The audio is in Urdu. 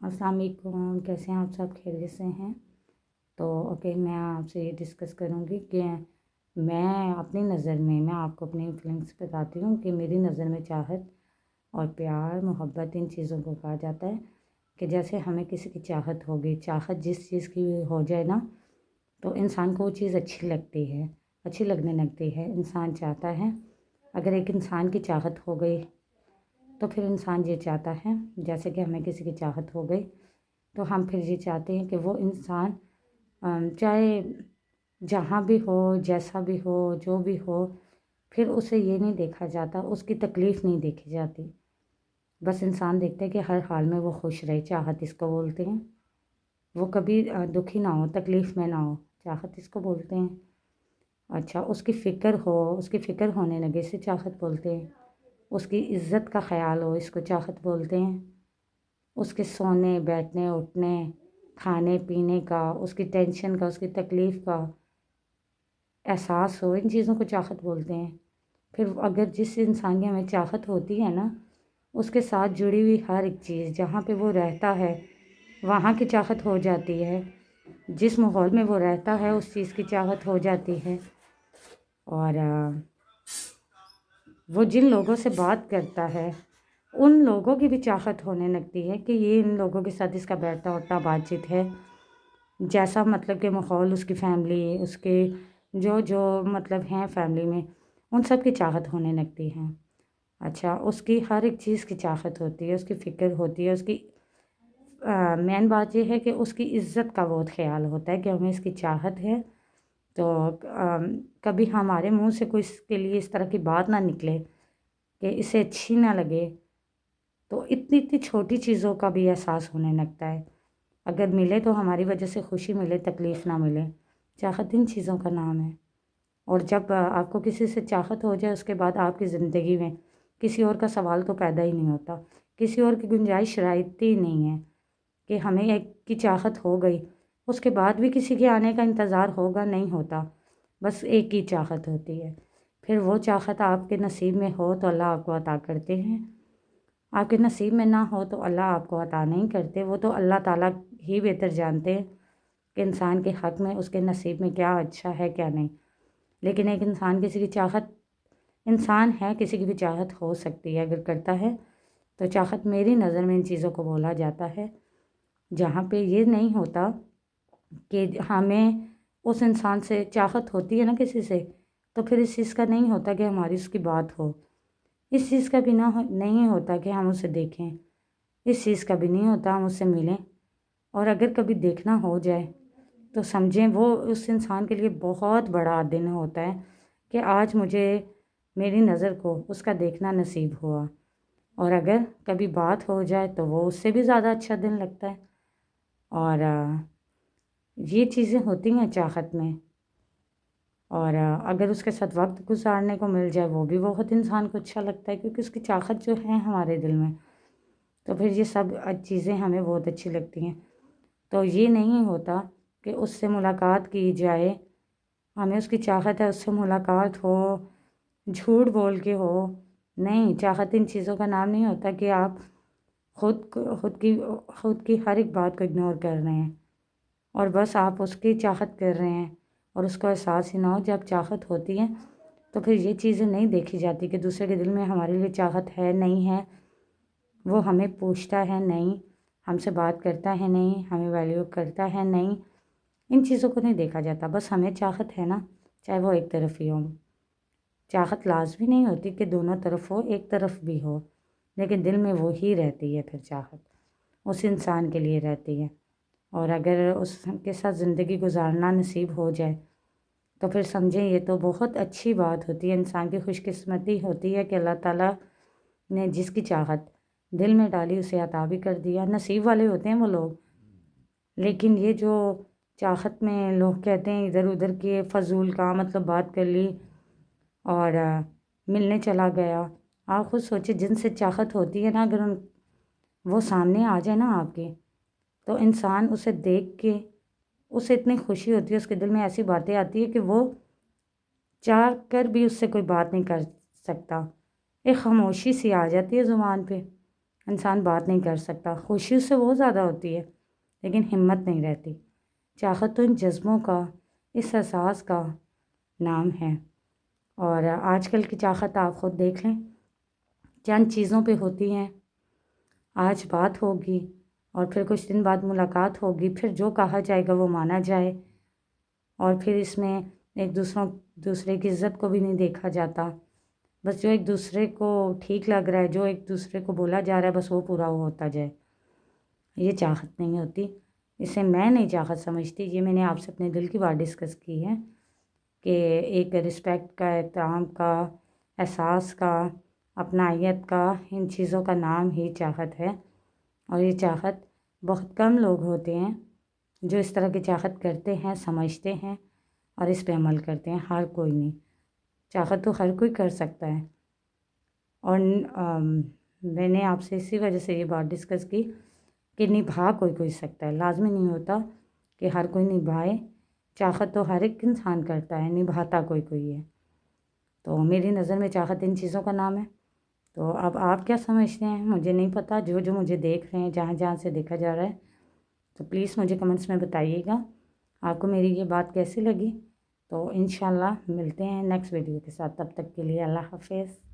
السلام علیکم، کیسے ہیں آپ سب؟ خیریت سے ہیں؟ تو اوکے، میں آپ سے یہ ڈسکس کروں گی کہ میں اپنی نظر میں آپ کو اپنی فیلنگس بتاتی ہوں کہ میری نظر میں چاہت اور پیار محبت ان چیزوں کو کہا جاتا ہے کہ جیسے ہمیں کسی کی چاہت ہوگی، چاہت جس چیز کی ہو جائے نا، تو انسان کو وہ چیز اچھی لگتی ہے، اچھی لگنے لگتی ہے۔ انسان چاہتا ہے، اگر ایک انسان کی چاہت ہو گئی تو پھر انسان یہ چاہتا ہے، جیسے کہ ہمیں کسی کی چاہت ہو گئی تو ہم پھر یہ چاہتے ہیں کہ وہ انسان چاہے جہاں بھی ہو، جیسا بھی ہو، جو بھی ہو، پھر اسے یہ نہیں دیکھا جاتا، اس کی تکلیف نہیں دیکھی جاتی، بس انسان دیکھتے ہیں کہ ہر حال میں وہ خوش رہے۔ چاہت اس کو بولتے ہیں، وہ کبھی دکھی نہ ہو، تکلیف میں نہ ہو، چاہت اس کو بولتے ہیں۔ اچھا، اس کی فکر ہو، اس کی فکر ہونے لگے، اسے چاہت بولتے ہیں۔ اس کی عزت کا خیال ہو، اس کو چاہت بولتے ہیں۔ اس کے سونے بیٹھنے اٹھنے کھانے پینے کا، اس کی ٹینشن کا، اس کی تکلیف کا احساس ہو، ان چیزوں کو چاہت بولتے ہیں۔ پھر اگر جس انسان کی ہمیں چاہت ہوتی ہے نا، اس کے ساتھ جڑی ہوئی ہر ایک چیز، جہاں پہ وہ رہتا ہے وہاں کی چاہت ہو جاتی ہے، جس ماحول میں وہ رہتا ہے اس چیز کی چاہت ہو جاتی ہے، اور وہ جن لوگوں سے بات کرتا ہے ان لوگوں کی بھی چاہت ہونے لگتی ہے کہ یہ ان لوگوں کے ساتھ اس کا بیٹھنا اٹھنا بات چیت ہے، جیسا مطلب کہ ماحول، اس کی فیملی، اس کے جو مطلب ہیں فیملی میں، ان سب کی چاہت ہونے لگتی ہے۔ اچھا، اس کی ہر ایک چیز کی چاہت ہوتی ہے، اس کی فکر ہوتی ہے، اس کی مین بات یہ ہے کہ اس کی عزت کا بہت خیال ہوتا ہے کہ ہمیں اس کی چاہت ہے، تو کبھی ہمارے منہ سے کوئی اس کے لیے اس طرح کی بات نہ نکلے کہ اسے اچھی نہ لگے، تو اتنی اتنی چھوٹی چیزوں کا بھی احساس ہونے لگتا ہے۔ اگر ملے تو ہماری وجہ سے خوشی ملے، تکلیف نہ ملے، چاہت ان چیزوں کا نام ہے۔ اور جب آپ کو کسی سے چاہت ہو جائے، اس کے بعد آپ کی زندگی میں کسی اور کا سوال تو پیدا ہی نہیں ہوتا، کسی اور کی گنجائش رہتی ہی نہیں ہے کہ ہمیں ایک کی چاہت ہو گئی اس کے بعد بھی کسی کے آنے کا انتظار ہوگا، نہیں ہوتا، بس ایک ہی چاہت ہوتی ہے۔ پھر وہ چاہت آپ کے نصیب میں ہو تو اللہ آپ کو عطا کرتے ہیں، آپ کے نصیب میں نہ ہو تو اللہ آپ کو عطا نہیں کرتے، وہ تو اللہ تعالیٰ ہی بہتر جانتے ہیں کہ انسان کے حق میں اس کے نصیب میں کیا اچھا ہے کیا نہیں۔ لیکن ایک انسان کسی کی چاہت، انسان ہے کسی کی بھی چاہت ہو سکتی ہے، اگر کرتا ہے تو چاہت میری نظر میں ان چیزوں کو بولا جاتا ہے، جہاں پہ یہ نہیں ہوتا کہ ہمیں اس انسان سے چاہت ہوتی ہے نا کسی سے، تو پھر اس چیز کا نہیں ہوتا کہ ہماری اس کی بات ہو، اس چیز کا بھی نہیں ہوتا کہ ہم اسے دیکھیں، اس چیز کا بھی نہیں ہوتا ہم اس سے ملیں، اور اگر کبھی دیکھنا ہو جائے تو سمجھیں وہ اس انسان کے لیے بہت بڑا دن ہوتا ہے کہ آج مجھے میری نظر کو اس کا دیکھنا نصیب ہوا، اور اگر کبھی بات ہو جائے تو وہ اس سے بھی زیادہ اچھا دن لگتا ہے۔ اور یہ چیزیں ہوتی ہیں چاہت میں، اور اگر اس کے ساتھ وقت گزارنے کو مل جائے وہ بھی بہت انسان کو اچھا لگتا ہے، کیونکہ اس کی چاہت جو ہے ہمارے دل میں، تو پھر یہ سب چیزیں ہمیں بہت اچھی لگتی ہیں۔ تو یہ نہیں ہوتا کہ اس سے ملاقات کی جائے، ہمیں اس کی چاہت ہے اس سے ملاقات ہو، جھوٹ بول کے ہو، نہیں، چاہت ان چیزوں کا نام نہیں ہوتا کہ آپ خود کی ہر ایک بات کو اگنور کر رہے ہیں اور بس آپ اس کی چاہت کر رہے ہیں اور اس کو احساس ہی نہ ہو۔ جب چاہت ہوتی ہے تو پھر یہ چیزیں نہیں دیکھی جاتی کہ دوسرے کے دل میں ہمارے لیے چاہت ہے نہیں ہے، وہ ہمیں پوچھتا ہے نہیں، ہم سے بات کرتا ہے نہیں، ہمیں ویلیو کرتا ہے نہیں، ان چیزوں کو نہیں دیکھا جاتا، بس ہمیں چاہت ہے نا، چاہے وہ ایک طرف ہی ہو۔ چاہت لازمی نہیں ہوتی کہ دونوں طرف ہو، ایک طرف بھی ہو، لیکن دل میں وہی رہتی ہے، پھر چاہت اس انسان کے لیے رہتی ہے، اور اگر اس کے ساتھ زندگی گزارنا نصیب ہو جائے تو پھر سمجھیں یہ تو بہت اچھی بات ہوتی ہے، انسان کی خوش قسمتی ہوتی ہے کہ اللہ تعالیٰ نے جس کی چاہت دل میں ڈالی اسے عطا بھی کر دیا۔ نصیب والے ہوتے ہیں وہ لوگ، لیکن یہ جو چاہت میں لوگ کہتے ہیں ادھر ادھر کے فضول کا مطلب بات کر لی اور ملنے چلا گیا، آپ خود سوچیں جن سے چاہت ہوتی ہے نا، اگر وہ سامنے آ جائے نا آپ کے، تو انسان اسے دیکھ کے اسے اتنی خوشی ہوتی ہے، اس کے دل میں ایسی باتیں آتی ہے کہ وہ چاہ کر بھی اس سے کوئی بات نہیں کر سکتا، ایک خاموشی سی آ جاتی ہے زبان پہ، انسان بات نہیں کر سکتا، خوشی اس سے وہ زیادہ ہوتی ہے لیکن ہمت نہیں رہتی۔ چاہت تو ان جذبوں کا، اس احساس کا نام ہے۔ اور آج کل کی چاہت آپ خود دیکھ لیں، چند چیزوں پہ ہوتی ہیں، آج بات ہوگی اور پھر کچھ دن بعد ملاقات ہوگی، پھر جو کہا جائے گا وہ مانا جائے، اور پھر اس میں ایک دوسرے کی عزت کو بھی نہیں دیکھا جاتا، بس جو ایک دوسرے کو ٹھیک لگ رہا ہے، جو ایک دوسرے کو بولا جا رہا ہے، بس وہ پورا ہوتا جائے۔ یہ چاہت نہیں ہوتی، اسے میں نہیں چاہت سمجھتی۔ یہ میں نے آپ سے اپنے دل کی بات ڈسکس کی ہے کہ ایک رسپیکٹ کا، احترام کا، احساس کا، اپنائیت کا، ان چیزوں کا نام ہی چاہت ہے۔ اور یہ چاہت بہت کم لوگ ہوتے ہیں جو اس طرح کی چاہت کرتے ہیں، سمجھتے ہیں اور اس پہ عمل کرتے ہیں۔ ہر کوئی نہیں، چاہت تو ہر کوئی کر سکتا ہے۔ اور میں نے آپ سے اسی وجہ سے یہ بات ڈسکس کی کہ نبھا کوئی سکتا ہے، لازمی نہیں ہوتا کہ ہر کوئی نبھائے۔ چاہت تو ہر ایک انسان کرتا ہے، نبھاتا کوئی ہے۔ تو میری نظر میں چاہت ان چیزوں کا نام ہے۔ تو اب آپ کیا سمجھتے ہیں مجھے نہیں پتہ، جو مجھے دیکھ رہے ہیں، جہاں سے دیکھا جا رہا ہے، تو پلیز مجھے کمنٹس میں بتائیے گا آپ کو میری یہ بات کیسی لگی۔ تو انشاءاللہ ملتے ہیں نیکسٹ ویڈیو کے ساتھ، تب تک کے لیے اللہ حافظ۔